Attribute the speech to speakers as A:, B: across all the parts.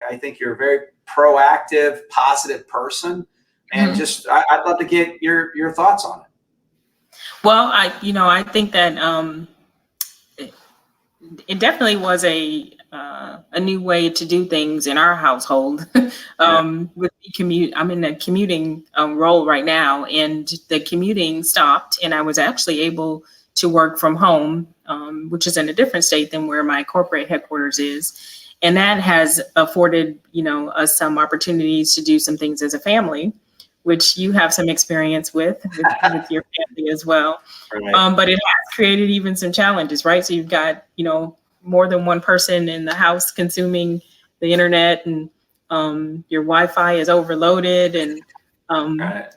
A: I think you're a very proactive, positive person, and I'd love to get your thoughts on it.
B: Well, I think that it definitely was a new way to do things in our household. With the commute, I'm in a commuting role right now, and the commuting stopped, and I was actually able to work from home, which is in a different state than where my corporate headquarters is. And that has afforded, us some opportunities to do some things as a family, which you have some experience with your family as well.
A: Right.
B: But it has created even some challenges, right? So you've got, more than one person in the house consuming the internet, and your Wi-Fi is overloaded, and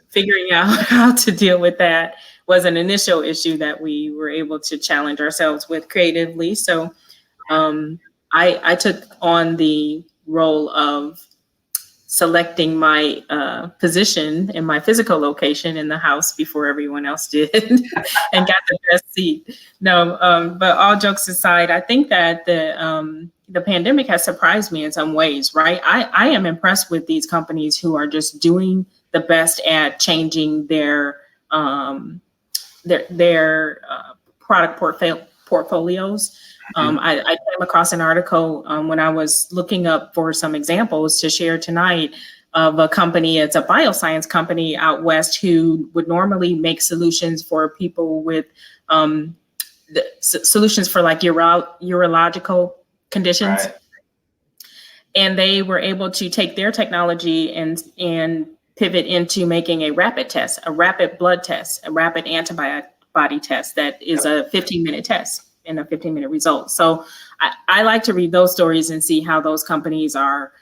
B: figuring out how to deal with that was an initial issue that we were able to challenge ourselves with creatively. So I took on the role of selecting my position in my physical location in the house before everyone else did, and got the best seat. No, but all jokes aside, I think that the pandemic has surprised me in some ways, right? I am impressed with these companies who are just doing the best at changing their product portfolios. I came across an article when I was looking up for some examples to share tonight of a company. It's a bioscience company out west who would normally make solutions for people with solutions for like urological conditions.
A: Right.
B: And they were able to take their technology and pivot into making a rapid test, a rapid blood test, a rapid antibody test that is a 15-minute test and a 15-minute result. So I like to read those stories and see how those companies are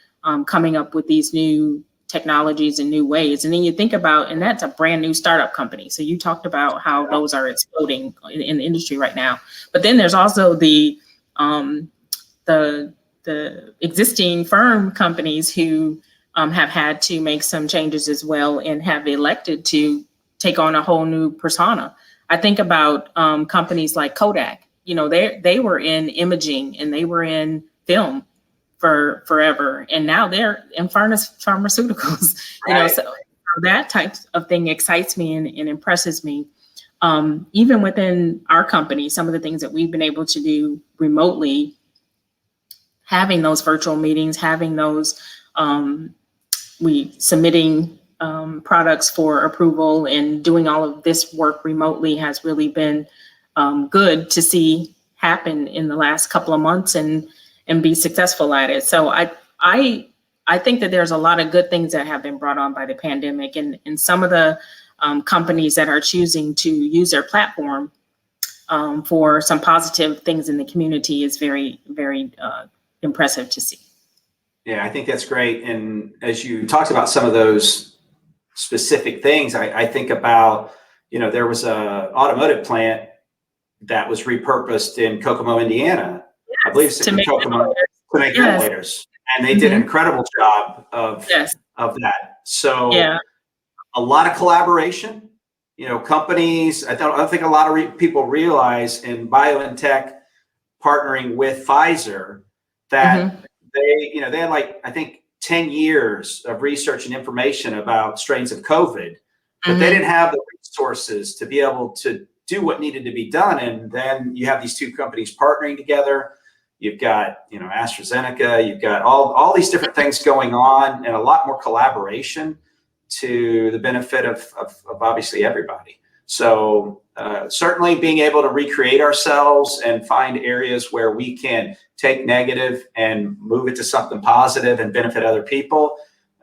B: coming up with these new technologies and new ways. And then you think about, and that's a brand new startup company. So you talked about how those are exploding in the industry right now. But then there's also the existing firm companies who have had to make some changes as well and have elected to take on a whole new persona. I think about companies like Kodak. They were in imaging and they were in film for forever, and now they're in pharmaceuticals.
A: Right.
B: So that type of thing excites me and impresses me. Even within our company, some of the things that we've been able to do remotely, having those virtual meetings, having those submitting products for approval and doing all of this work remotely has really been good to see happen in the last couple of months and be successful at it. So I think that there's a lot of good things that have been brought on by the pandemic, and some of the companies that are choosing to use their platform for some positive things in the community is very, very impressive to see.
A: Yeah, I think that's great. And as you talked about some of those specific things, I think about, there was a automotive plant that was repurposed in Kokomo, Indiana.
B: Yes,
A: I believe it's in Kokomo to make ventilators. And they did an incredible job of that. So a lot of collaboration, companies, I don't think a lot of people realize in BioNTech partnering with Pfizer that they had I think 10 years of research and information about strains of COVID, but they didn't have the resources to be able to do what needed to be done. And then you have these two companies partnering together. You've got, AstraZeneca, you've got all these different things going on, and a lot more collaboration to the benefit of obviously everybody. So certainly being able to recreate ourselves and find areas where we can take negative and move it to something positive and benefit other people.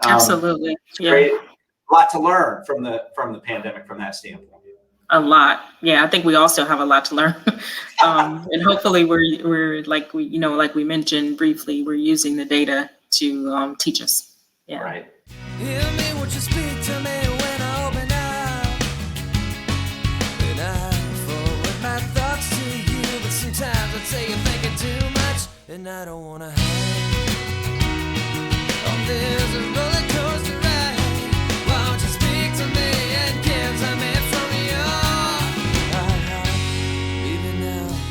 B: Absolutely.
A: Great. A lot to learn from the pandemic from that standpoint.
B: A lot. Yeah, I think we also have a lot to learn. And hopefully we're like we mentioned briefly, we're using the data to teach us. Yeah.
A: Right.
C: Hear me, won't you speak to me when I open up? And I forward my thoughts to you, but sometimes I say you're thinking too much, and I don't want to hide. Oh, there's a roller